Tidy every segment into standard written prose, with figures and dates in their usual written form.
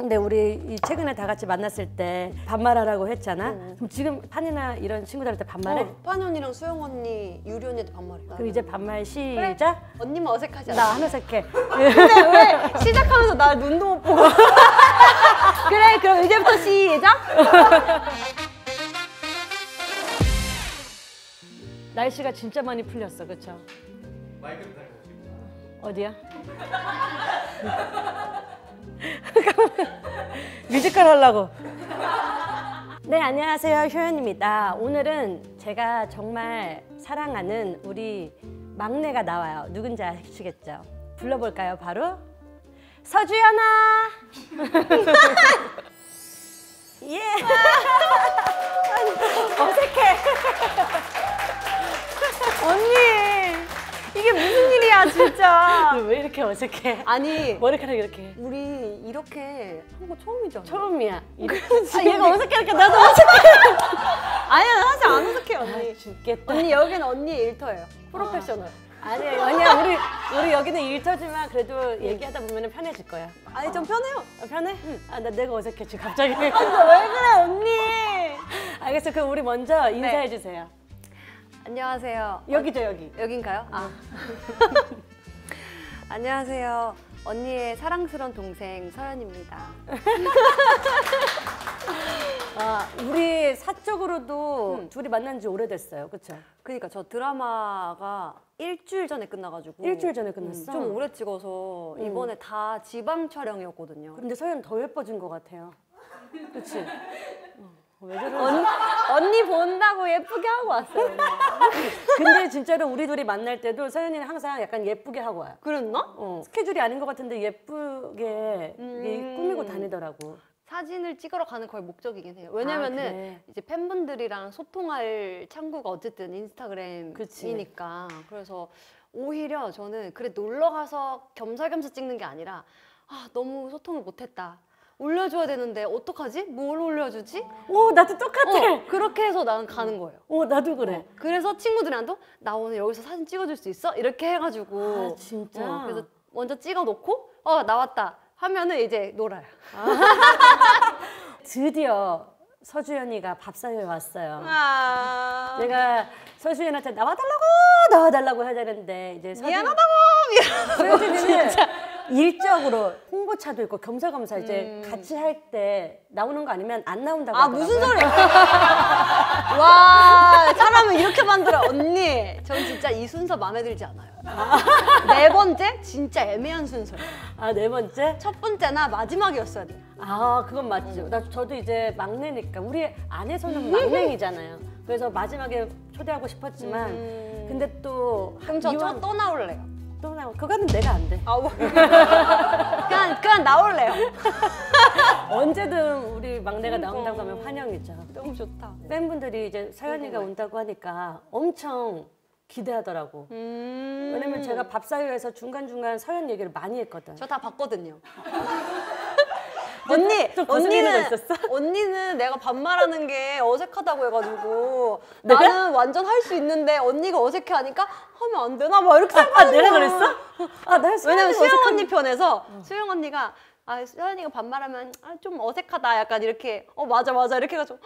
근데 우리 최근에 다 같이 만났을 때 반말하라고 했잖아. 그럼 지금 판이나 이런 친구들한테 반말해? 판이 언니랑 수영 언니, 유리 언니한테 반말해. 그럼 이제 반말 시작. 그래? 언니만 어색하지 않아? 나 안 어색해. 근데 왜 시작하면서 나 눈도 못 보고. 그래, 그럼 이제부터 시작. 날씨가 진짜 많이 풀렸어, 그렇죠? 마이크 달고 어디야? 뮤지컬 하려고. 네, 안녕하세요, 효연입니다. 오늘은 제가 정말 사랑하는 우리 막내가 나와요. 누군지 아시겠죠? 불러볼까요, 바로? 서주연아! 예! 어색해. 언니, 이게 무슨 일이야, 진짜. 왜 이렇게 어색해? 아니, 머리카락 이렇게. 우리 이렇게 한 거 처음이잖아. 처음이야. 아, 얘가 어색하니까 나도 어색해. 아니야, 나 사실 안 어색해, 언니. 죽겠다. 언니, 여기는 언니의 일터예요. 프로페셔널. 아니야, 아니야. 우리 여기는 일터지만 그래도 얘기하다 보면 편해질 거야. 아니, 좀 편해요. 편해? 응. 아, 내가 어색해 지금 갑자기. 왜 그래, 언니? 알겠어. 그럼 우리 먼저 인사해 주세요. 안녕하세요. 여기죠, 여기. 여긴가요? 아. 안녕하세요. 언니의 사랑스러운 동생 서연입니다. 아, 우리 사적으로도 둘이 만난 지 오래됐어요. 그렇죠? 그러니까 저 드라마가 일주일 전에 끝나가지고 일주일 전에 끝났어? 좀 오래 찍어서 이번에 다 지방 촬영이었거든요. 근데 서연 더 예뻐진 것 같아요. 그렇지? 왜 저래? 언니 본다고 예쁘게 하고 왔어요. 언니. 근데 진짜로 우리 둘이 만날 때도 서연이는 항상 약간 예쁘게 하고 와요. 그랬나? 스케줄이 아닌 것 같은데 예쁘게 꾸미고 다니더라고. 사진을 찍으러 가는 거의 목적이긴 해요. 왜냐면은 그래. 이제 팬분들이랑 소통할 창구가 어쨌든 인스타그램이니까. 그래서 오히려 저는 그래 놀러 가서 겸사겸사 찍는 게 아니라 아 너무 소통을 못했다. 올려줘야 되는데 어떡하지? 뭘 올려주지? 오, 나도 똑같아. 그렇게 해서 나는 가는 거예요. 오, 나도 그래. 그래서 친구들한테 나 오늘 여기서 사진 찍어줄 수 있어? 이렇게 해가지고 아, 진짜? 그래서 먼저 찍어놓고 나왔다 하면은 이제 놀아요. 드디어 서주연이가 밥사위에 왔어요. 아 내가 서주연한테 나와달라고 해야 되는데 이제 미안하다고 서주연이는 일적으로 홍보차도 있고 겸사겸사 이제 같이 할 때 나오는 거 아니면 안 나온다고 하더라고요. 무슨 소리야? 와 사람을 이렇게 만들어. 언니 전 진짜 이 순서 마음에 들지 않아요. 네 번째 진짜 애매한 순서예요. 아, 네 번째? 첫 번째나 마지막이었어야 돼. 아, 그건 맞죠. 저도 이제 막내니까 우리 안에서는 막내이잖아요. 그래서 마지막에 초대하고 싶었지만 근데 또 그럼 저 또 나올래요. 또 나오. 그거는 내가 안 돼. 그냥 나올래요. 언제든 우리 막내가 나온다고 하면 환영이죠. 너무 좋다. 팬분들이 이제 서연이가 온다고 하니까 엄청 기대하더라고. 왜냐면 제가 밥사위에서 중간중간 서연 얘기를 많이 했거든. 저 다 봤거든요. 좀 거슬리는 거 있었어? 언니는 내가 반말하는 게 어색하다고 해가지고 내가? 나는 완전 할 수 있는데 언니가 어색해하니까 하면 안 되나 막 이렇게 생각하는 내가 거야. 그랬어? 왜냐면 수영 언니 편에서 수영 언니가 서연이가 반말하면 좀 어색하다 약간 이렇게 맞아 이렇게 해가지고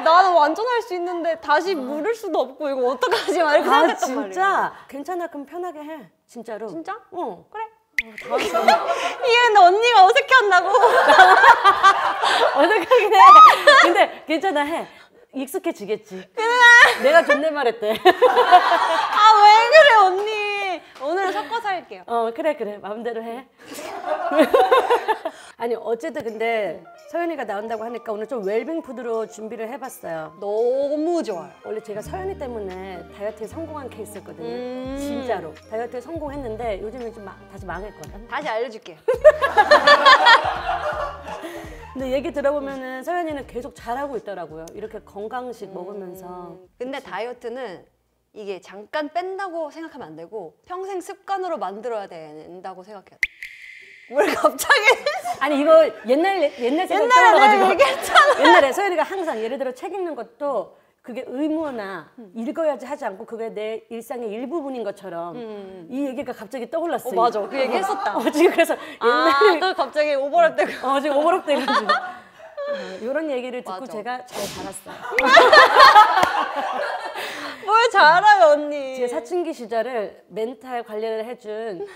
나는 완전 할 수 있는데 다시 물을 수도 없고 이거 어떡하지 막 이렇게 생각했단 말이야. 진짜? 괜찮아. 그럼 편하게 해. 진짜로. 진짜? 응. 그래. 이게 언니가 어색해한다고. 어색하긴 해. 근데 괜찮아, 해. 익숙해지겠지. 내가 존댓말했대. 왜 그래 언니. 오늘은 섞어서 할게요. 그래. 마음대로 해. 아니, 어쨌든 근데 서연이가 나온다고 하니까 오늘 좀 웰빙 푸드로 준비를 해봤어요. 너무 좋아요. 원래 제가 서연이 때문에 다이어트에 성공한 케이스였거든요. 진짜로. 다이어트에 성공했는데 요즘에 좀 다시 망했거든. 다시 알려줄게요. 근데 얘기 들어보면은 서연이는 계속 잘하고 있더라고요. 이렇게 건강식 먹으면서. 근데 다이어트는 이게 잠깐 뺀다고 생각하면 안 되고 평생 습관으로 만들어야 된다고 생각해요. 뭘 갑자기? 아니 이거 옛날 생각 옛날에 떠올라가지고 내가 얘기했잖아. 옛날에 서연이가 항상 예를 들어 책 읽는 것도 그게 의무나 읽어야지 하지 않고 그게 내 일상의 일부분인 것처럼 이 얘기가 갑자기 떠올랐어요. 맞아. 그 얘기 했었다. 지금 그래서 옛날에 또 갑자기 오버랩 되고. 지금 오버랩 돼가지고 이런 얘기를 듣고 맞아. 제가 잘 자랐어요. 뭘 잘해요 언니. 제 사춘기 시절을 멘탈 관리를 해준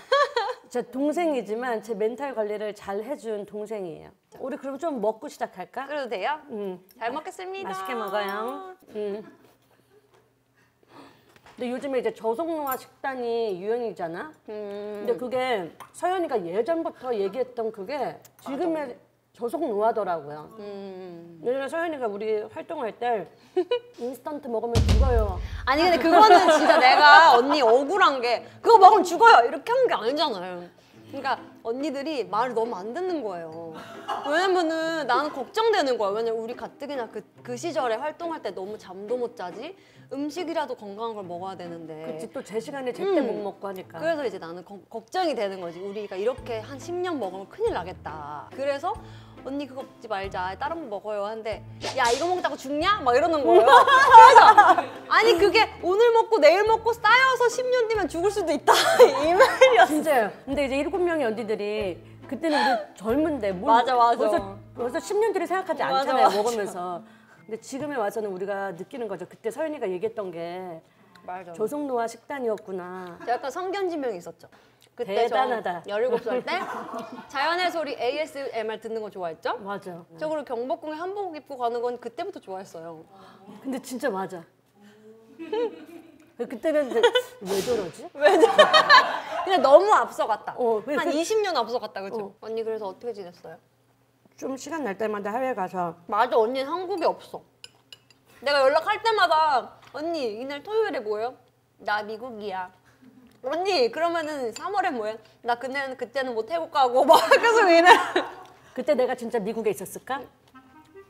제 동생이지만 제 멘탈 관리를 잘 해준 동생이에요. 우리 그럼 좀 먹고 시작할까? 그래도 돼요? 잘 먹겠습니다. 맛있게 먹어요. 근데 요즘에 이제 저속노화 식단이 유행이잖아. 근데 그게 서연이가 예전부터 얘기했던 그게 지금의 저속노화더라고요. 예전에 서연이가 우리 활동할 때 인스턴트 먹으면 죽어요. 아니 근데 그거는 진짜 내가 언니 억울한 게 그거 먹으면 죽어요 이렇게 한 게 아니잖아요. 그러니까 언니들이 말을 너무 안 듣는 거예요. 왜냐면은 나는 걱정되는 거야. 왜냐면 우리 가뜩이나 그 시절에 활동할 때 너무 잠도 못 자지 음식이라도 건강한 걸 먹어야 되는데. 그치, 또 제 시간에 제때 못 먹고 하니까. 그래서 이제 나는 걱정이 되는 거지. 우리가 이렇게 한 10년 먹으면 큰일 나겠다. 그래서 언니 그거 먹지 말자. 다른 거 먹어요. 하는데 야 이거 먹다가 죽냐? 막 이러는 거예요. 그래서 아니 그게 오늘 먹고 내일 먹고 쌓여서 10년 뒤면 죽을 수도 있다. 이 말이었어. 진짜요. 근데 이제 7명의 언니들이 그때는 우리 젊은데 맞아. 벌써 10년 뒤를 생각하지 맞아, 않잖아요. 맞아. 먹으면서. 근데 지금에 와서는 우리가 느끼는 거죠. 그때 서연이가 얘기했던 게 맞아. 저속노화 식단이었구나. 제가 약간 성견지명이 있었죠. 그때 대단하다. 저 17살 때 자연의 소리 ASMR 듣는 거 좋아했죠? 맞아. 저 그리고 경복궁에 한복 입고 가는 건 그때부터 좋아했어요. 근데 진짜 맞아. 그때는 이제 왜 저러지? 그냥 너무 앞서갔다. 왜 한 그- 20년 앞서갔다, 그죠? 언니 그래서 어떻게 지냈어요? 좀 시간 날 때마다 해외 가서 맞아, 언니는 한국에 없어. 내가 연락할 때마다 언니 이날 토요일에 뭐예요? 나 미국이야. 언니 그러면은 3월에 뭐해? 나 그때는 뭐 태국 가고 막 계속 이래. 그때 내가 진짜 미국에 있었을까?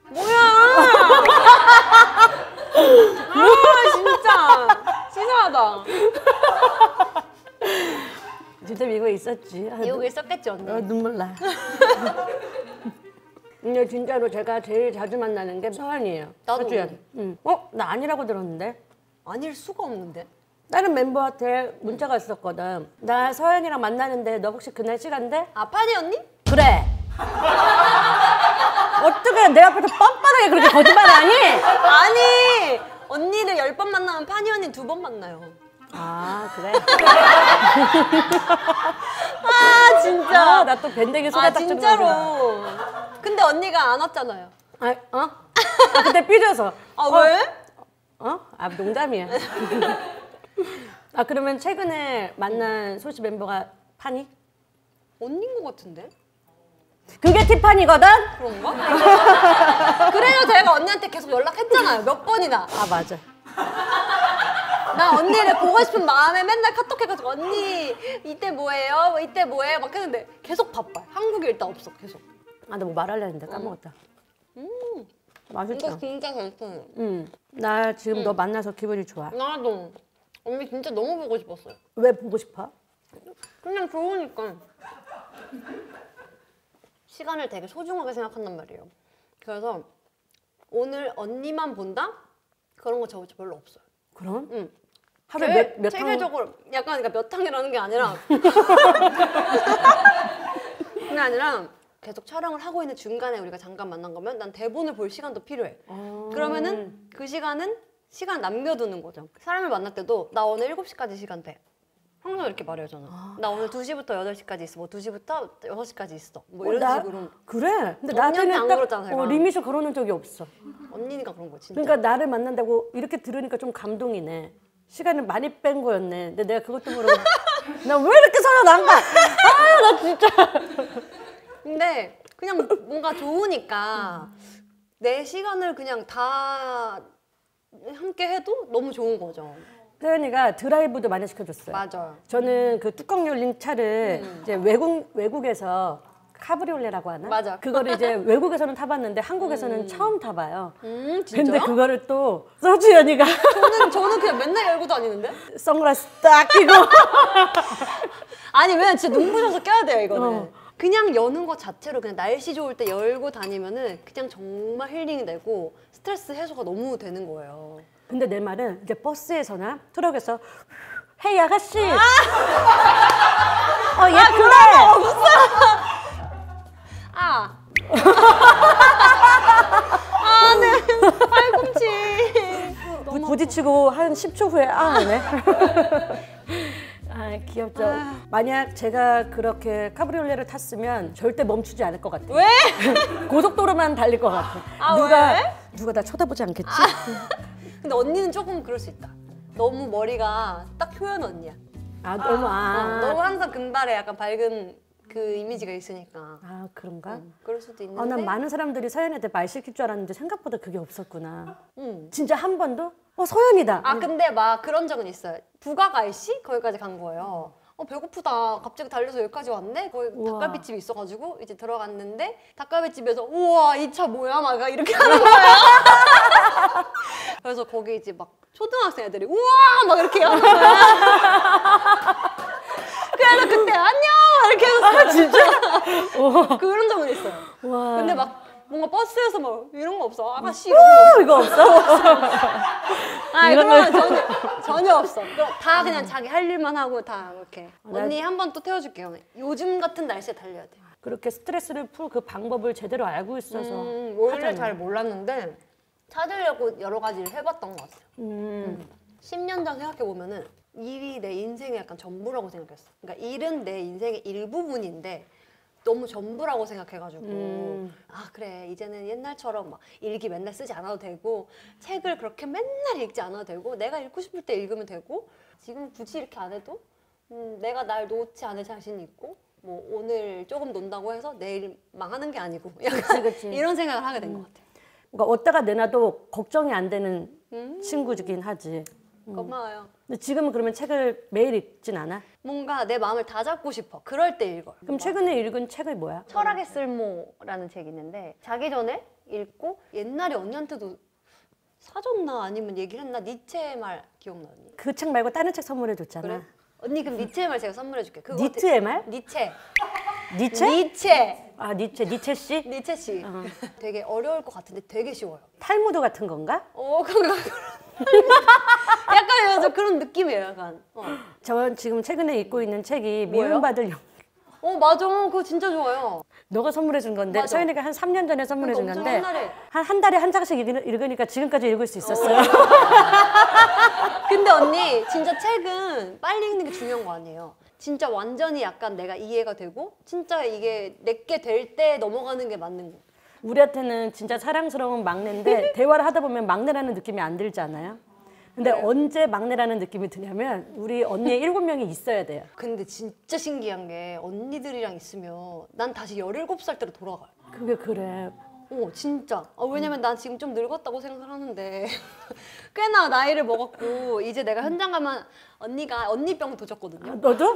뭐야? 아 진짜 치사하다. 진짜 미국에 있었지. 미국에 있었겠지 언니. 눈물 나. 근데 진짜로 제가 제일 자주 만나는 게 서연이에요. 나도. 서주연. 나 아니라고 들었는데? 아닐 수가 없는데. 다른 member한테 문자가 있었거든. 나 서연이랑 만나는데 너 혹시 그날 시간 돼? 아 파니 언니? 그래. 어떻게 내 앞에서 뻔뻔하게 그렇게 거짓말하니? 아니 언니를 10번 만나면 파니 언니 2번 만나요. 아 그래? 아 진짜. 나 또 밴댕이 속아 아 딱 진짜로. 근데 언니가 안 왔잖아요. 아 그때 삐져서. 아 왜? 농담이야. 그러면 최근에 만난 소시 멤버가 파니? 언니인 것 같은데? 그게 티파니거든? 그런가? 그래서 제가 언니한테 계속 연락했잖아요. 몇 번이나. 맞아. 나 언니를 보고 싶은 마음에 맨날 카톡 해가지고 언니 이때 뭐해요? 이때 뭐해요? 막 했는데 계속 바빠요. 한국에 일단 없어 계속. 나 뭐 말하려 했는데 까먹었다. 맛있다. 이거 진짜 괜찮아요. 나 지금 너 만나서 기분이 좋아. 나도. 언니 진짜 너무 보고 싶었어요. 왜 보고 싶어? 그냥 좋으니까. 시간을 되게 소중하게 생각한단 말이에요. 그래서 오늘 언니만 본다? 그런 거 저 별로 없어요. 그럼? 응. 하루에 몇 탕? 체계적으로 약간 그러니까 몇 탕이라는 게 아니라 그게 아니라 계속 촬영을 하고 있는 중간에 우리가 잠깐 만난 거면 난 대본을 볼 시간도 필요해. 그러면은 그 시간은 시간 남겨두는 거죠. 사람을 만날 때도 나 오늘 7시까지 시간 돼. 항상 이렇게 말해주잖아. 나 오늘 2시부터 8시까지 있어. 뭐 2시부터 6시까지 있어. 뭐 이런 식으로. 그래. 근데 언니한테 안 딱 그랬잖아, 제가. 리밋을 걸어놓은 적이 없어. 언니니까 그런 거 진짜. 그러니까 나를 만난다고 이렇게 들으니까 좀 감동이네. 시간을 많이 뺀 거였네. 근데 내가 그것도 모르고 나 왜 이렇게 서로 난가? 나 진짜. 근데 그냥 뭔가 좋으니까 내 시간을 그냥 다 함께 해도 너무 좋은 거죠. 서연이가 드라이브도 많이 시켜줬어요. 맞아요. 저는 그 뚜껑 열린 차를 이제 외국에서 카브리올레라고 하나? 맞아. 그거를 이제 외국에서는 타봤는데 한국에서는 처음 타봐요. 진짜요? 근데 그거를 또 서주연이가 저는 그냥 맨날 열고 다니는데? 선글라스 딱 끼고 아니 왜냐면 진짜 눈부셔서 껴야 돼요 이거는. 그냥 여는 것 자체로 그냥 날씨 좋을 때 열고 다니면은 그냥 정말 힐링이 되고 스트레스 해소가 너무 되는 거예요. 근데 내 말은 이제 버스에서나 트럭에서 헤이 아가씨. 예쁘네. 그런 거 없어. 네. 팔꿈치. 부딪히고 한 10초 후에 네. 귀엽죠. 만약 제가 그렇게 카브리올레를 탔으면 절대 멈추지 않을 것 같아요. 왜? 고속도로만 달릴 것 같아. 누가 나 쳐다보지 않겠지? 근데 언니는 조금 그럴 수 있다. 너무 머리가 딱 효연 언니야. 너무 너무 항상 금발에 약간 밝은 그 이미지가 있으니까. 그런가? 그럴 수도 있는데. 난 많은 사람들이 서연한테 말 시킬 줄 알았는데 생각보다 그게 없었구나. 진짜 한 번도? 서연이다. 근데 막 그런 적은 있어요. 부가갈시? 거기까지 간 거예요. 배고프다. 갑자기 달려서 여기까지 왔네? 거기 닭갈비집이 있어가지고 이제 들어갔는데 닭갈비집에서 우와 이 차 뭐야? 막 이렇게 하는 거예요. 그래서 거기 이제 막 초등학생 애들이 우와 막 이렇게 하는 거야. 그래서 그때 안녕 이렇게 해서 진짜? 그런 적은 있어요. 와. 근데 막 뭔가 버스에서 막 이런 거 없어. 아가씨 이런 거 없어. 이거 없어? 이런 건 전혀 없어. 다 그냥 자기 할 일만 하고 다 이렇게. 언니 한 번 또 태워줄게요. 요즘 같은 날씨에 달려야 돼. 그렇게 스트레스를 풀 그 방법을 제대로 알고 있어서 원래 잘 몰랐는데 찾으려고 여러 가지를 해봤던 것 같아요. 10년 전 생각해보면은 일이 내 인생의 약간 전부라고 생각했어. 그러니까 일은 내 인생의 일부분인데 너무 전부라고 생각해가지고 그래 이제는 옛날처럼 막 일기 맨날 쓰지 않아도 되고 책을 그렇게 맨날 읽지 않아도 되고 내가 읽고 싶을 때 읽으면 되고 지금 굳이 이렇게 안 해도 내가 날 놓지 않을 자신이 있고 뭐 오늘 조금 논다고 해서 내일 망하는 게 아니고 약간 그치. 이런 생각을 하게 된 것 같아요. 그러니까 어디다가 내놔도 걱정이 안 되는 친구이긴 하지. 고마워요. 근데 지금은 그러면 책을 매일 읽진 않아? 뭔가 내 마음을 다 잡고 싶어. 그럴 때 읽어요. 그럼 최근에 읽은 책이 뭐야? 철학의 쓸모라는 책이 있는데 자기 전에 읽고 옛날에 언니한테도 사줬나 아니면 얘기를 했나 니체의 말 기억나 언니? 그 책 말고 다른 책 선물해 줬잖아. 그래? 언니 그럼 니체의 말 제가 선물해 줄게. 니트의 말? 니체. 니체? 니체. 니체 씨? 니체 씨. 되게 어려울 것 같은데 되게 쉬워요. 탈무드 같은 건가? 약간 그런 느낌이에요. 약간. 저 지금 최근에 읽고 있는 책이 뭐예요? 미움받을 영. 맞아. 그거 진짜 좋아요. 너가 선물해 준 건데 맞아. 서연이가 한 3년 전에 선물해 준 엄청 건데 옛날에. 한 달에 한 장씩 읽으니까 지금까지 읽을 수 있었어요. 근데 언니 진짜 책은 빨리 읽는 게 중요한 거 아니에요. 진짜 완전히 약간 내가 이해가 되고 진짜 이게 내게 될 때 넘어가는 게 맞는 거. 우리한테는 진짜 사랑스러운 막내인데 대화를 하다 보면 막내라는 느낌이 안 들잖아요. 근데 언제 막내라는 느낌이 드냐면 우리 언니 7명이 있어야 돼요. 근데 진짜 신기한 게 언니들이랑 있으면 난 다시 17살 때로 돌아가요. 그게 그래. 진짜. 왜냐면 난 지금 좀 늙었다고 생각을 하는데 꽤나 나이를 먹었고 이제 내가 현장 가면 언니가 언니병 도졌거든요. 너도?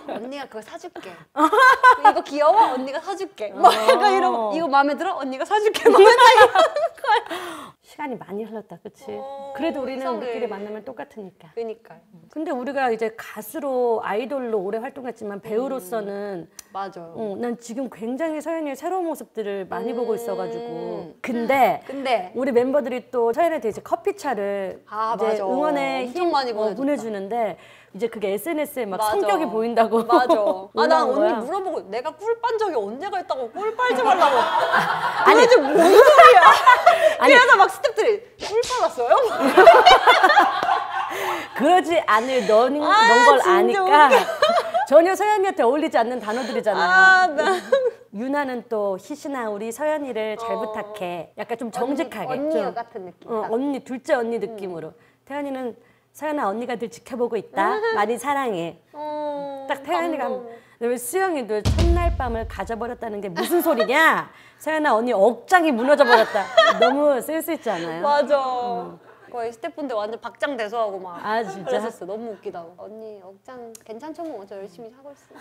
언니가 그거 사줄게. 이거 귀여워? 언니가 사줄게. 막 약간 이거 마음에 들어? 언니가 사줄게. 막 맨날 이러는 거야. 시간이 많이 흘렀다, 그치? 그래도 우리는 이상해. 우리끼리 만나면 똑같으니까. 그러니까요. 근데 우리가 이제 가수로 아이돌로 오래 활동했지만 배우로서는 맞아요. 난 지금 굉장히 서연이의 새로운 모습들을 많이 보고 있어가지고 근데 우리 멤버들이 또 서연에 대해 커피차를 이제 맞아. 응원의 엄청 많이 보내주는데 이제 그게 SNS에 막 맞아. 성격이 보인다고. 맞아. 난 언니 거야. 물어보고 내가 꿀 빤 적이 언제가 있다고 꿀 빨지 말라고. 도대체 뭔 소리야. 그래서 막 스태프들이 꿀 빨았어요? 그러지 않을 넌 걸 아니까 전혀 서연이한테 어울리지 않는 단어들이잖아요. 유나는 또 희신아 우리 서연이를 잘 부탁해. 약간 좀 정직하게. 언니 좀. 같은 느낌. 언니 둘째 언니 느낌으로. 태연이는 서연아 언니가 늘 지켜보고 있다. 많이 사랑해. 딱 태연이가 왜 수영이도 첫날 밤을 가져버렸다는 게 무슨 소리냐? 서연아 언니 억장이 무너져 버렸다. 너무 센스 있지 않아요? 맞아. 거의 스태프분들 완전 박장대소하고 막 진짜? 그랬었어. 너무 웃기다고. 언니 억장 괜찮죠? 뭐 저 열심히 하고 있어.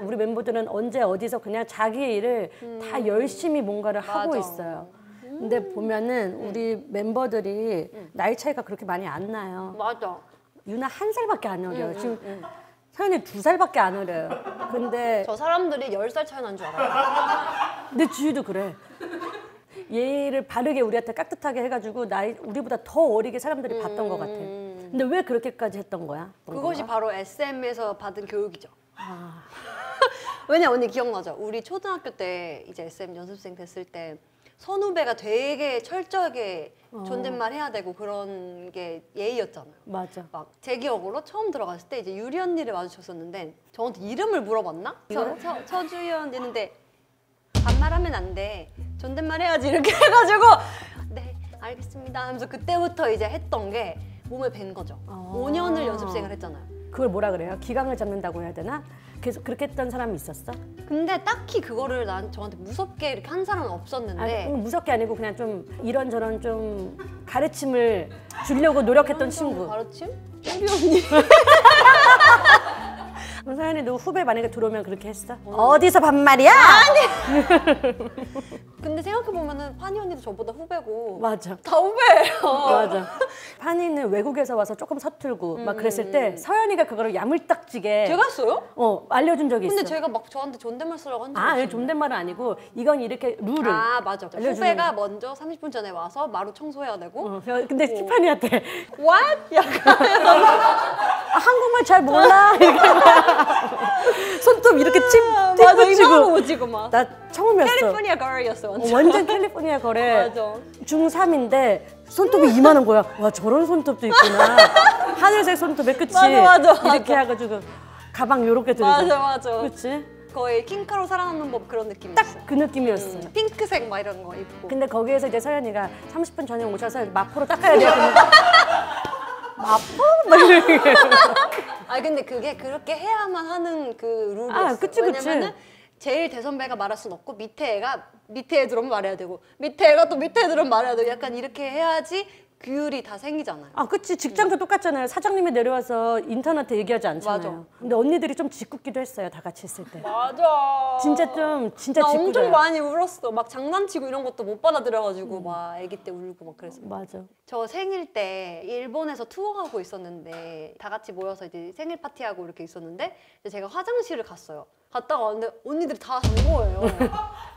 우리 멤버들은 언제 어디서 그냥 자기 일을 다 열심히 뭔가를 하고 있어요. 근데 보면은 우리 멤버들이 나이 차이가 그렇게 많이 안 나요. 맞아. 유나 1살밖에 안 어려요. 지금 서연이 2살밖에 안 어려요. 근데 저 사람들이 10살 차이 난 줄 알아요. 내 주위도 그래. 얘를 바르게 우리한테 깍듯하게 해가지고 우리보다 더 어리게 사람들이 봤던 것 같아. 근데 왜 그렇게까지 했던 거야? 그것이 건가? 바로 SM에서 받은 교육이죠. 아. 왜냐 언니 기억나죠? 우리 초등학교 때 이제 SM 연습생 됐을 때 선후배가 되게 철저하게 존댓말 해야 되고 그런 게 예의였잖아요. 맞아. 막 제 기억으로 처음 들어갔을 때 이제 유리 언니를 마주쳤었는데 저한테 이름을 물어봤나? 서주연 했는데 반말하면 안 돼. 존댓말 해야지 이렇게 해가지고 네 알겠습니다 하면서 그때부터 이제 했던 게 몸에 밴 거죠. 5년을 연습생을 했잖아요. 그걸 뭐라 그래요? 기강을 잡는다고 해야 되나? 계속 그렇게 했던 사람이 있었어? 근데 딱히 그거를 저한테 무섭게 이렇게 한 사람은 없었는데 무섭게 아니고 그냥 좀 이런저런 좀 가르침을 주려고 노력했던 친구. 가르침? 우리 언니. 서연이도 후배 만약에 들어오면 그렇게 했어? 어디서 반말이야? 근데 생각해보면은 파니 언니도 저보다 후배고 맞아. 다 후배예요. 맞아. 파니는 외국에서 와서 조금 서툴고 막 그랬을 때 서연이가 그거를 야물딱지게 제가 했어요? 알려준 적이 있어. 근데 제가 막 저한테 존댓말 쓰라고 한 적이 아니 없어요. 존댓말은 아니고 이건 이렇게 룰을 아 맞아. 알려주는 후배가 먼저 30분 전에 와서 마루 청소해야 되고 근데 티파니한테 What? 약간 한국말 잘 몰라? 이렇게 손톱 이렇게 맞아 이상한 거 붙이고 막 나 처음이었어. 캘리포니아 걸이었어 완전. 완전 캘리포니아 거래. 맞아. 중3인데 손톱이 이만한 거야. 와 저런 손톱도 있구나. 하늘색 손톱에 그치? 맞아. 이렇게 해가지고 가방 요렇게 들고. 맞아. 그치? 거의 킹카로 살아남는 법 그런 느낌이었어. 딱 그 느낌이었어. 핑크색 막 이런 거 입고. 근데 거기에서 이제 서연이가 30분 전에 오셔서 마포로 닦아야 돼요. 마포? 막 이렇게. 아 근데 그게 그렇게 해야만 하는 그 룰이었어. 그치. 왜냐면은 제일 대선배가 말할 순 없고 밑에 애가 밑에 애 들어오면 말해야 되고 밑에 애가 또 밑에 애 들어오면 말해야 되고 약간 이렇게 해야지 규율이 다 생기잖아요. 그치. 직장도 똑같잖아요. 사장님이 내려와서 인턴한테 얘기하지 않잖아요. 맞아. 근데 언니들이 좀 짓궂기도 했어요. 다 같이 있을 때. 맞아. 진짜 나 짓궂어요. 엄청 많이 울었어. 막 장난치고 이런 것도 못 받아들여가지고 막 아기 때 울고 막 그랬어. 맞아. 저 생일 때 일본에서 투어하고 있었는데 다 같이 모여서 이제 생일 파티하고 이렇게 있었는데 이제 제가 화장실을 갔어요. 갔다가 왔는데 언니들이 다 잔 거예요.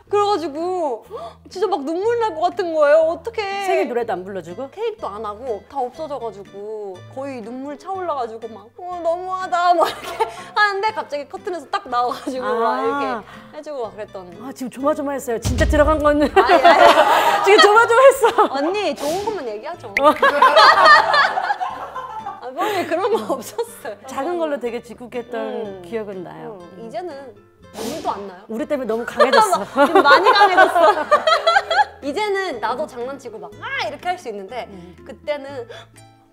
그래가지고 진짜 막 눈물 날 것 같은 거예요. 어떡해. 생일 노래도 안 불러주고? 케이크도 안 하고 다 없어져가지고 거의 눈물 차올라가지고 막 너무하다 막 이렇게 하는데 갑자기 커튼에서 딱 나와가지고 막 이렇게 해주고 막 그랬던. 지금 조마조마했어요. 진짜 들어간 거는 아니. 지금 조마조마했어. 언니 좋은 것만 얘기하죠. 아니 그런 거 없었어요. 작은 걸로 되게 짓궂했던 기억은 나요. 이제는 눈물도 안 나요. 우리 때문에 너무 강해졌어. 지금 많이 강해졌어. 이제는 나도 장난치고 막 이렇게 할 수 있는데 그때는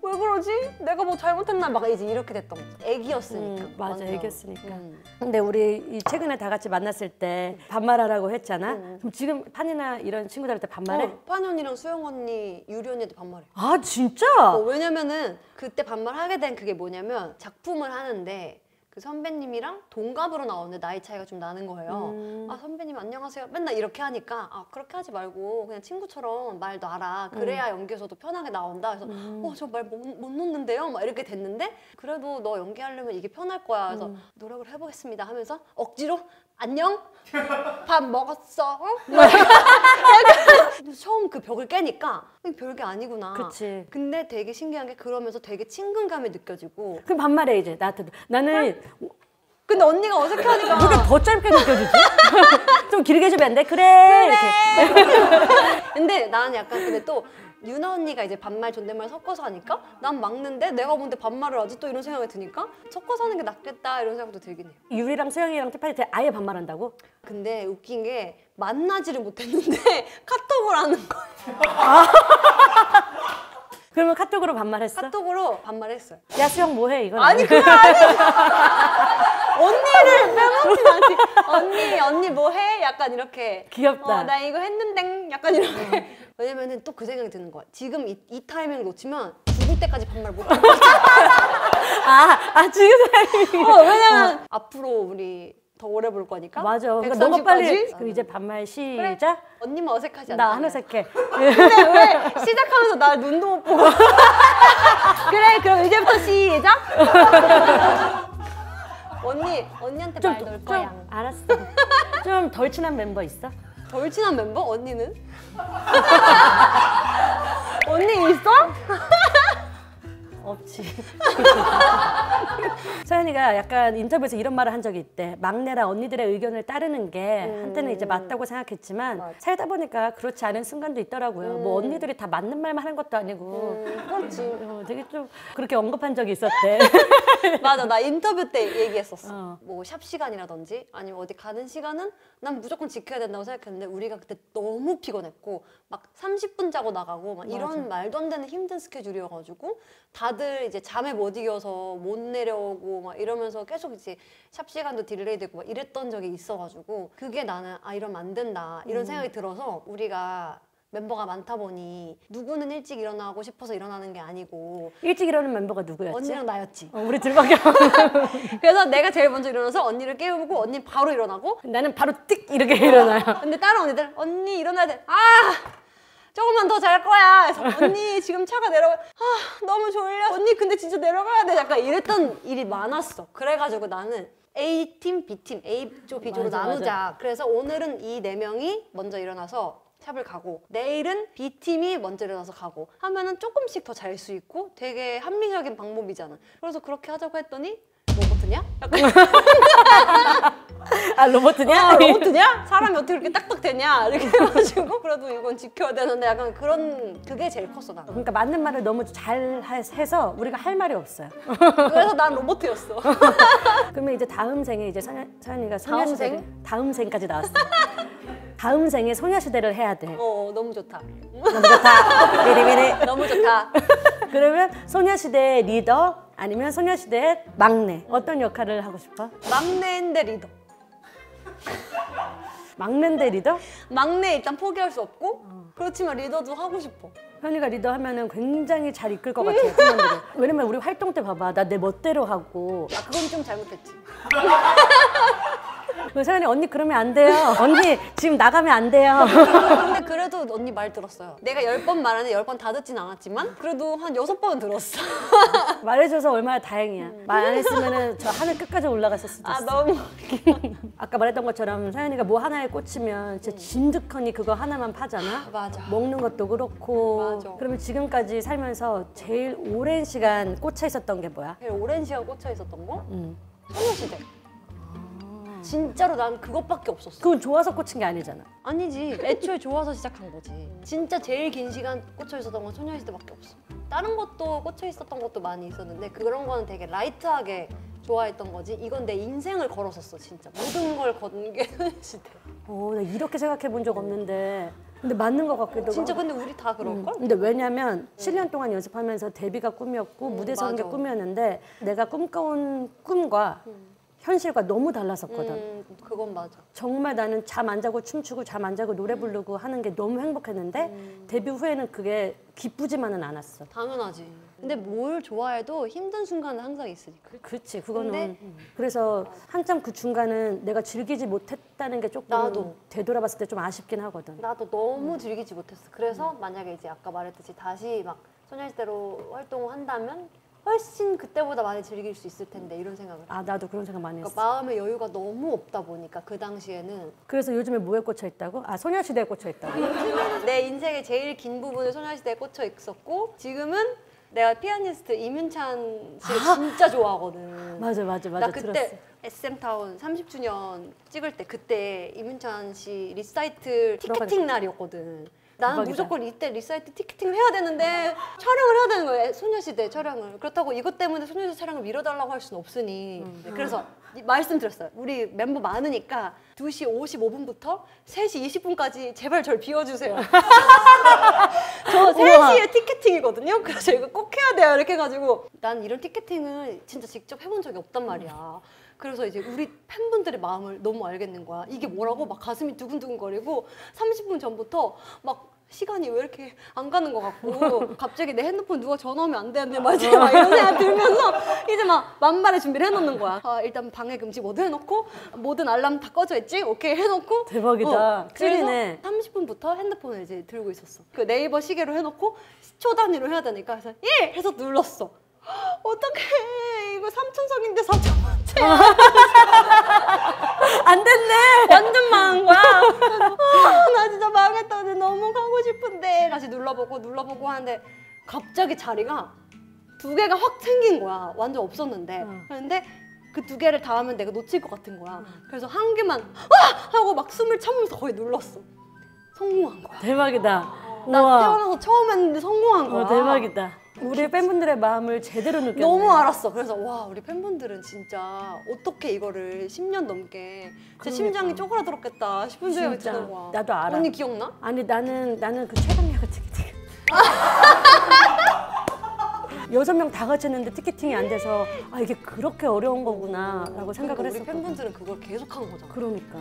왜 그러지? 내가 뭐 잘못했나? 막 이제 이렇게 됐던 거죠. 애기였으니까. 맞아, 완전. 애기였으니까. 근데 우리 최근에 다 같이 만났을 때 반말하라고 했잖아. 그럼 지금 판이나 이런 친구들한테 반말해? 파니 언니랑 수영 언니, 유리 언니도 반말해. 아 진짜? 왜냐면은 그때 반말하게 된 그게 뭐냐면 작품을 하는데 그 선배님이랑 동갑으로 나오는데 나이 차이가 좀 나는 거예요. 선배님 안녕하세요. 맨날 이렇게 하니까 그렇게 하지 말고 그냥 친구처럼 말 놔라. 그래야 연기에서도 편하게 나온다. 그래서 저 말 못 놓는데요? 막 이렇게 됐는데 그래도 너 연기하려면 이게 편할 거야. 그래서 노력을 해보겠습니다 하면서 억지로 안녕? 밥 먹었어? 처음 그 벽을 깨니까 별게 아니구나. 그치. 근데 되게 신기한 게 그러면서 되게 친근감이 느껴지고. 그럼 반말해 이제 나한테도. 나는 근데 언니가 어색하니까. 그게 더 짧게 느껴지지? 좀 길게 해주면 안 돼? 그래. 이렇게. 근데 나는 약간 근데 또 유나 언니가 이제 반말 존댓말 섞어서 하니까 난 막는데 내가 뭔데 반말을 하지 또 이런 생각이 드니까 섞어서 하는 게 낫겠다 이런 생각도 들긴 해요. 유리랑 수영이랑 티파니 때 아예 반말한다고? 근데 웃긴 게 만나지를 못했는데 카톡을 하는 거예요. 그러면 카톡으로 반말했어? 카톡으로 반말했어요. 야 수영 뭐해 이건 아니 그거 아니죠. 언니를 빼먹진 않지. 언니 뭐해? 약간 이렇게. 귀엽다. 나 이거 했는데 약간 이렇게. 왜냐면은 또 그 생각이 드는 거야. 지금 이 타이밍을 놓치면 죽을 때까지 반말 못 할 거야. 지금 타이밍. 왜냐면 앞으로 우리 더 오래 볼 거니까. 맞아. 그러니까 너가 130까지? 빨리 그럼 이제 반말 시작. 그래. 언니만 어색하지 않다. 나 하늘색해. 근데 왜 시작하면서 나 눈도 못 보고. 그래 그럼 이제부터 시작. 언니한테 말 넣을 거야. 알았어. 좀 덜 친한 멤버 있어? 덜 친한 멤버? 언니는? 언니 있어? 없지. 서연이가 약간 인터뷰에서 이런 말을 한 적이 있대. 막내라 언니들의 의견을 따르는 게 한때는 이제 맞다고 생각했지만 살다 보니까 그렇지 않은 순간도 있더라고요. 뭐 언니들이 다 맞는 말만 하는 것도 아니고. 그렇지. 되게 좀 그렇게 언급한 적이 있었대. 맞아, 나 인터뷰 때 얘기했었어. 뭐 샵 시간이라든지 아니면 어디 가는 시간은 난 무조건 지켜야 된다고 생각했는데 우리가 그때 너무 피곤했고 막 30분 자고 나가고 막 이런 말도 안 되는 힘든 스케줄이어가지고 다들 이제 잠에 못 이겨서 못 내려오고 막 이러면서 계속 이제 샵 시간도 딜레이 되고 막 이랬던 적이 있어가지고 그게 나는 아 이러면 안 된다 이런 생각이 들어서 우리가 멤버가 많다 보니 누구는 일찍 일어나고 싶어서 일어나는 게 아니고 일찍 일어나는 멤버가 누구였지? 언니랑 나였지. 우리 둘밖에 그래서 내가 제일 먼저 일어나서 언니를 깨우고 언니 바로 일어나고 나는 바로 띡 이렇게 일어나요. 근데 다른 언니들 언니 일어나야 돼. 아 조금만 더 잘 거야. 그래서 언니 지금 차가 내려가. 아 너무 졸려. 언니 근데 진짜 내려가야 돼. 약간 이랬던 일이 많았어. 그래가지고 나는 A팀, B팀, A조, B조로 나누자. 그래서 오늘은 이 4명이 먼저 일어나서 샵을 가고 내일은 B팀이 먼저 일어나서 가고 하면은 조금씩 더 잘 수 있고 되게 합리적인 방법이잖아. 그래서 그렇게 하자고 했더니 로봇이냐? 약간 아 로봇이냐? 로봇이냐? 사람이 어떻게 그렇게 딱딱 되냐? 이렇게 해가지고 그래도 이건 지켜야 되는데 약간 그런 그게 제일 컸어 나. 그러니까 맞는 말을 너무 잘 해서 우리가 할 말이 없어요. 그래서 난 로봇이었어. 그러면 이제 다음 생에 이제 서연이가 소녀시대 다음 생까지 나왔어. 다음 생에 소녀시대를 해야 돼. 너무 좋다. 너무 좋다. 미리미리. 너무 좋다. 그러면 소녀시대 리더 아니면 소녀시대 막내 어떤 역할을 하고 싶어? 막내인데 리더. 막내인데 리더? 막내 일단 포기할 수 없고 그렇지만 리더도 하고 싶어. 현이가 리더 하면은 굉장히 잘 이끌 것 같아요. 팀원들을. 왜냐면 우리 활동 때 봐봐. 나 내 멋대로 하고. 아 그건 좀 잘못했지. 서연이 언니 그러면 안 돼요. 언니 지금 나가면 안 돼요. 근데 그래도 언니 말 들었어요. 내가 10번 말하는데 10번 다 듣진 않았지만 그래도 한 6번은 들었어. 말해줘서 얼마나 다행이야. 말 안 했으면은 저 하늘 끝까지 올라갔을 수도 있어. 아 너무 아까 말했던 것처럼 서연이가 뭐 하나에 꽂히면 진짜 진득하니 그거 하나만 파잖아. 맞아. 먹는 것도 그렇고. 맞아. 그러면 지금까지 살면서 제일 오랜 시간 꽂혀 있었던 게 뭐야? 제일 오랜 시간 꽂혀 있었던 거? 소녀시대. 진짜로 난 그것밖에 없었어. 그건 좋아서 꽂힌 게 아니잖아. 아니지. 애초에 좋아서 시작한 거지. 진짜 제일 긴 시간 꽂혀 있었던 건 소녀시대밖에 없어. 다른 것도 꽂혀 있었던 것도 많이 있었는데 그런 거는 되게 라이트하게 좋아했던 거지. 이건 내 인생을 걸었었어 진짜. 모든 걸 건 게 소녀시대. 나 이렇게 생각해 본 적 없는데 근데 맞는 것 같기도 하고. 진짜 근데 우리 다 그럴걸? 근데 왜냐면 7년 동안 연습하면서 데뷔가 꿈이었고 무대 서는 게 맞아. 꿈이었는데 내가 꿈꿔온 꿈과 현실과 너무 달랐었거든. 그건 맞아. 정말 나는 잠 안 자고 춤추고 잠 안 자고 노래 부르고 하는 게 너무 행복했는데 데뷔 후에는 그게 기쁘지만은 않았어. 당연하지. 근데 뭘 좋아해도 힘든 순간은 항상 있으니까. 그렇지 그거는. 근데 그래서 한참 그 중간은 내가 즐기지 못했다는 게 조금 나도. 되돌아봤을 때 좀 아쉽긴 하거든. 나도 너무 즐기지 못했어. 그래서 만약에 이제 아까 말했듯이 다시 막 소녀시대로 활동을 한다면 훨씬 그때보다 많이 즐길 수 있을 텐데 이런 생각을 해. 아 나도 그런 생각 많이 했어. 그러니까 마음의 여유가 너무 없다 보니까 그 당시에는 그래서 요즘에 뭐에 꽂혀 있다고? 아 소녀시대에 꽂혀 있다고. 내 인생의 제일 긴 부분을 소녀시대에 꽂혀 있었고 지금은 내가 피아니스트 이문찬 씨를 진짜 좋아하거든. 맞아 나 그때 들었어. SM타운 30주년 찍을 때 그때 이문찬 씨 리사이틀 티켓팅 날이었거든. 나는 대박이다. 무조건 이때 리사이트 티켓팅을 해야 되는데 촬영을 해야 되는 거예요. 소녀시대 촬영을. 그렇다고 이것 때문에 소녀시대 촬영을 미뤄달라고 할 수는 없으니 그래서 말씀드렸어요. 우리 멤버 많으니까 2시 55분부터 3시 20분까지 제발 절 비워주세요. 저 3시에 티켓팅이거든요. 그래서 이거 꼭 해야 돼요. 이렇게 해가지고 난 이런 티켓팅을 진짜 직접 해본 적이 없단 말이야. 그래서 이제 우리 팬분들의 마음을 너무 알겠는 거야. 이게 뭐라고 막 가슴이 두근두근거리고 30분 전부터 막 시간이 왜 이렇게 안 가는 것 같고 갑자기 내 핸드폰 누가 전화 오면 안 되는데 맞지? 막 이런 생각 들면서 이제 막 만반의 준비를 해놓는 거야. 일단 방해 금지 모드 해놓고 모든 알람 다 꺼져 있지? 오케이 해놓고 대박이다. 찔리네. 그래서 30분부터 핸드폰을 이제 들고 있었어. 그 네이버 시계로 해놓고 초 단위로 해야 되니까 그래서 1! 해서 눌렀어. 어떡해 이거 3,000석인데 4,000원짜리 안 됐네. 완전 망한 거야. 나 진짜 망했다. 근데 너무 가고 싶은데 다시 눌러보고 하는데 갑자기 자리가 2개가 확 생긴 거야. 완전 없었는데. 그런데 그 2개를 다 하면 내가 놓칠 것 같은 거야. 그래서 한 개만 하고 막 숨을 참으면서 거의 눌렀어. 성공한 거야. 대박이다. 나 우와. 태어나서 처음 했는데 성공한 거야. 대박이다. 우리 팬분들의 마음을 제대로 느꼈네. 너무 알았어. 그래서 와, 우리 팬분들은 진짜 어떻게 이거를 10년 넘게 제 심장이 쪼그라들었겠다 싶은 생각이 진짜. 드는 거야. 나도 알아. 언니 기억나? 아니 나는 그 최강야가 티켓팅. 6명 다 같이 했는데 티켓팅이 안 돼서 아 이게 그렇게 어려운 거구나라고 생각을 우리 했었거든. 팬분들은 그걸 계속 한 거잖아. 그러니까.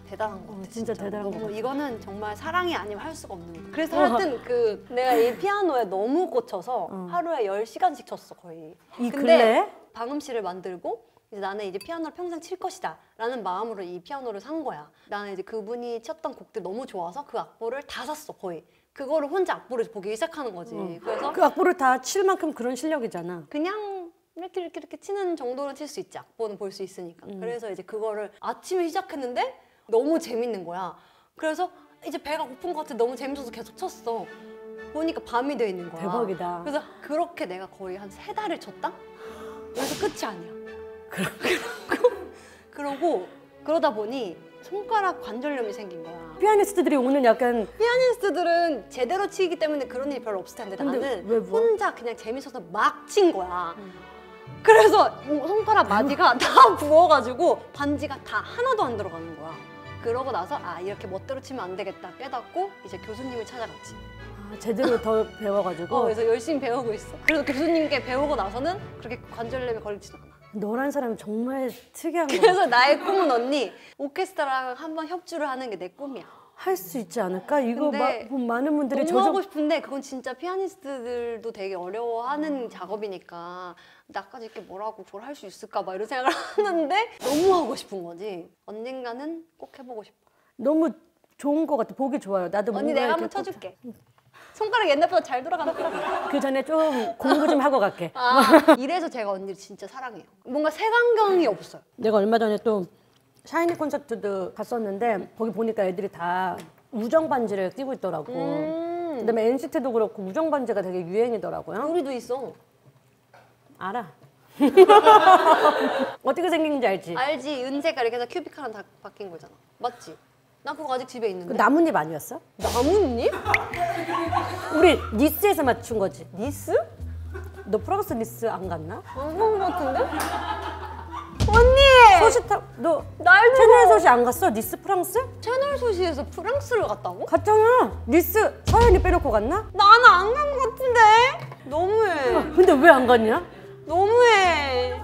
대단한 거 같아. 진짜 대단한 거 같아. 이거는 정말 사랑이 아니면 할 수가 없는 거. 그래서 하여튼 내가 이 피아노에 너무 꽂혀서 하루에 10시간씩 쳤어 거의. 이 근데 근래? 방음 씨를 만들고 이제 나는 이제 피아노를 평생 칠 것이다 라는 마음으로 이 피아노를 산 거야. 나는 이제 그분이 쳤던 곡들 너무 좋아서 그 악보를 다 샀어 거의. 그거를 혼자 악보를 보기 시작하는 거지. 그래서 그 악보를 다 칠 만큼 그런 실력이잖아. 그냥 이렇게 치는 정도는 칠 수 있지. 악보는 볼 수 있으니까. 그래서 이제 그거를 아침에 시작했는데 너무 재밌는 거야. 그래서 이제 배가 고픈 것 같아. 너무 재밌어서 계속 쳤어. 보니까 밤이 돼 있는 거야. 대박이다. 그래서 그렇게 내가 거의 한 3달을 쳤다? 그래서 끝이 아니야. 그러다 보니 손가락 관절염이 생긴 거야. 피아니스트들이 오는 약간 피아니스트들은 제대로 치기 때문에 그런 일이 별로 없을 텐데 근데 나는 왜 뭐? 혼자 그냥 재밌어서 막 친 거야. 그래서 손가락 마디가 다 부어가지고 반지가 다 하나도 안 들어가는 거야. 그러고 나서 아 이렇게 멋대로 치면 안 되겠다 깨닫고 이제 교수님을 찾아갔지. 제대로 더 배워가지고 그래서 열심히 배우고 있어. 그래서 교수님께 배우고 나서는 그렇게 관절염이 걸리지도 않아. 너란 사람이 정말 특이한 거야. 그래서 나의 꿈은 언니 오케스트라랑 한번 협주를 하는 게 내 꿈이야. 할 수 있지 않을까? 이거 근데 많은 분들이 너무 하고 싶은데 그건 진짜 피아니스트들도 되게 어려워하는 작업이니까 나까지 이렇게 뭐라고 그걸 할 수 있을까 막 이런 생각을 하는데 너무 하고 싶은 거지. 언젠가는 꼭 해보고 싶어. 너무 좋은 것 같아. 보기 좋아요. 나도 언니 뭔가 내가 이렇게 한번 쳐줄게. 손가락 옛날보다 잘 돌아가는 거. 그 전에 좀 공부 좀 하고 갈게. 이래서 제가 언니를 진짜 사랑해요. 뭔가 색안경이 없어요. 내가 얼마 전에 또 샤이니 콘서트도 갔었는데 거기 보니까 애들이 다 우정 반지를 끼고 있더라고. 그다음에 NCT도 그렇고 우정 반지가 되게 유행이더라고요. 우리도 있어. 알아. 어떻게 생긴지 알지? 알지. 은색깔 이렇게 해서 큐빅 하나 다 바뀐 거잖아. 맞지? 나 그거 아직 집에 그 있는데. 나뭇잎 아니었어? 나뭇잎? 우리 니스에서 맞춘 거지. 니스? 너 프랑스 니스 안 갔나? 안 간 거 같은데? 언니! 소시타 너 날 채널 소시 안 갔어? 니스 프랑스? 채널 소시에서 프랑스를 갔다고? 갔잖아. 니스 서연이 빼놓고 갔나? 나는 안 간 거 같은데? 너무해. 근데 왜 안 갔냐? 너무해.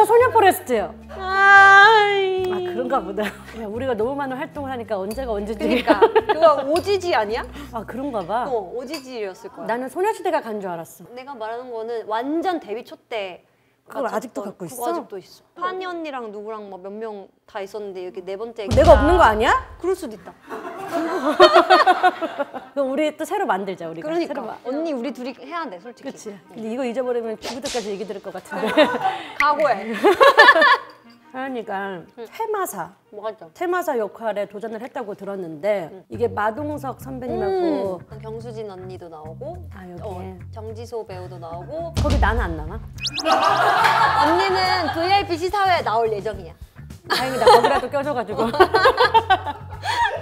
소녀 포레스트요. 아이. 그런가 보다. 야, 우리가 너무 많은 활동을 하니까 언제가 언제지? 그러니까 그거 오지지 아니야? 그런가 봐. 오지지였을 거야. 나는 소녀시대가 간 줄 알았어. 내가 말하는 거는 완전 데뷔 초 때. 그걸 아직도 갖고 있어? 그거 아직도 있어. 한이 언니랑 누구랑 막 몇 명 다 있었는데 여기 4번째. 내가 없는 거 아니야? 그럴 수도 있다. 그럼 우리 또 새로 만들자 우리가. 새로 그러니까 언니 우리 둘이 해야 돼 솔직히. 그렇지. 근데 이거 잊어버리면 죽을 때까지 얘기 들을 것 같은데. 각오해. 하연이가 테마사. 뭐가 있죠? 테마사 역할에 도전을 했다고 들었는데 이게 마동석 선배님하고 경수진 언니도 나오고 여기에 정지소 배우도 나오고 거기 나는 안 나와? 언니는 VIP 시사회에 나올 예정이야. 다행이다. 거기라도 껴줘가지고.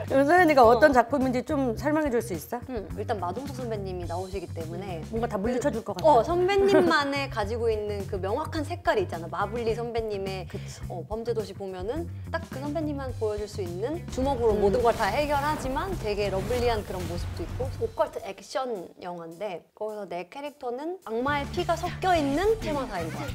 서연이가 어떤 작품인지 좀 설명해 줄 수 있어? 일단 마동석 선배님이 나오시기 때문에 뭔가 다 물리쳐 줄 것 같아. 선배님만의 가지고 있는 그 명확한 색깔이 있잖아. 마블리 선배님의 범죄도시 보면은 딱 그 선배님만 보여줄 수 있는 주먹으로 모든 걸 다 해결하지만 되게 러블리한 그런 모습도 있고 오컬트 액션 영화인데 거기서 내 캐릭터는 악마의 피가 섞여 있는 테마사인 거야.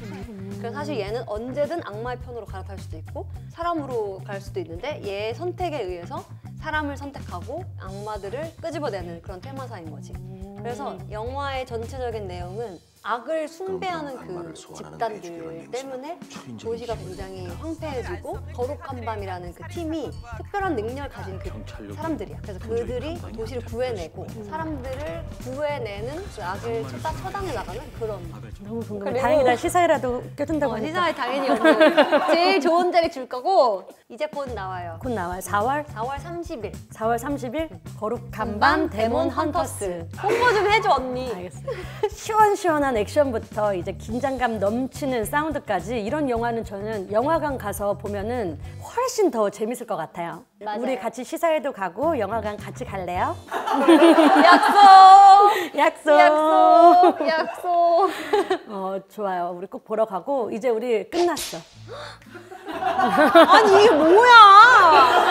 그래서 사실 얘는 언제든 악마의 편으로 갈아탈 수도 있고 사람으로 갈 수도 있는데 얘의 선택에 의해서 사람을 선택하고 악마들을 끄집어내는 그런 테마사인 거지. 그래서 영화의 전체적인 내용은 악을 숭배하는 그 집단들 때문에 도시가 굉장히 황폐해지고 거룩한 밤이라는 그 팀이 특별한 능력을 가진 그 사람들이야. 그래서 그들이 도시를 구해내고 사람들을 구해내는 그 악을 처단해 나가는 그런. 너무 궁금해. 다행이다. 시사회라도 껴준다고 하니까. 시사회 당연히 오늘 제일 좋은 자리 줄 거고 이제 곧 나와요. 곧 나와요. 4월 30일. 4월 30일 거룩한 밤 데몬 헌터스. 홍보 좀 해줘 언니. 알겠어. 시원시원한 액션부터 이제 긴장감 넘치는 사운드까지 이런 영화는 저는 영화관 가서 보면은 훨씬 더 재밌을 것 같아요. 맞아요. 우리 같이 시사회도 가고 영화관 같이 갈래요? 약속! 약속! 약속! 약속! 좋아요. 우리 꼭 보러 가고 이제 우리 끝났어. 아니 이게 뭐야!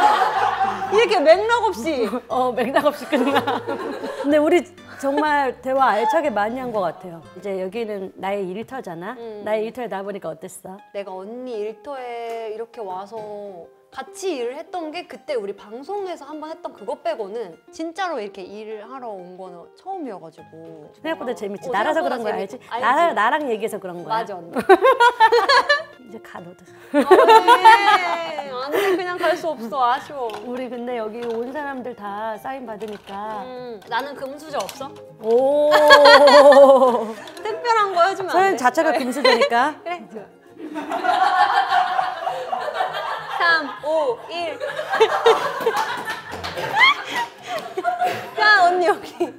이렇게 맥락 없이. 맥락 없이 끝나. 근데 우리 정말 대화 알차게 많이 한 것 같아요. 이제 여기는 나의 일터잖아. 나의 일터에 나와보니까 어땠어? 내가 언니 일터에 이렇게 와서 같이 일을 했던 게 그때 우리 방송에서 한번 했던 그거 빼고는 진짜로 이렇게 일을 하러 온 거는 처음이어가지고 생각보다 재밌지. 나라서 그런 거야, 알지? 알지? 나랑 얘기해서 그런 거야. 맞아 언니. 이제 가 너도. 언니 그냥 갈 수 없어. 아쉬워. 우리 근데 여기 온 사람들 다 사인 받으니까. 나는 금수저 없어? 오. 특별한 거 해주면 안 서현 돼? 자체가 금수저니까. 그래. 3, 5, 1. 야 언니 여기.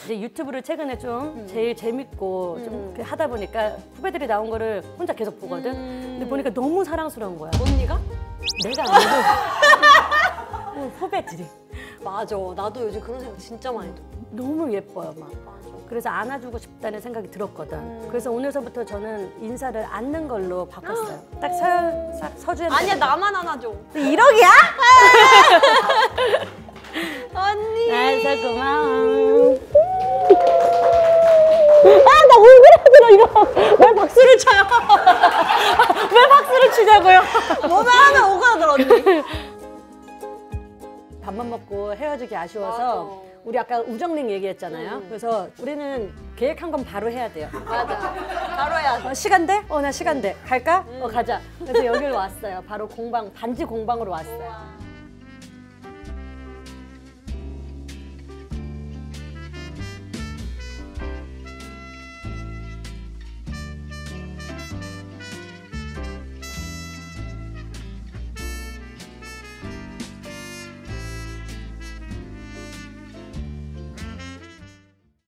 이제 유튜브를 최근에 좀 제일 재밌고 좀 하다 보니까 후배들이 나온 거를 혼자 계속 보거든. 근데 보니까 너무 사랑스러운 거야. 언니가? 내가 아니고 후배들이. 맞아. 나도 요즘 그런 생각 진짜 많이 들어. 너무 예뻐요, 막. 맞아. 그래서 안아주고 싶다는 생각이 들었거든. 그래서 오늘서부터 저는 인사를 안는 걸로 바꿨어요. 딱 서주현. 아니야 나만 안아줘. 1억이야? 언니. 알았어, 고마워. 나 울그러져 이거. 왜 박수를 쳐요? 왜 박수를 치냐고요? 몸에 하나 오가들 언니. 밥만 먹고 헤어지기 아쉬워서 맞아. 우리 아까 우정링 얘기했잖아요. 그래서 우리는 계획한 건 바로 해야 돼요. 맞아. 바로 해야 돼. 시간 돼? 나 시간 돼. 갈까? 가자. 그래서 여기로 왔어요. 바로 반지 공방으로 왔어요.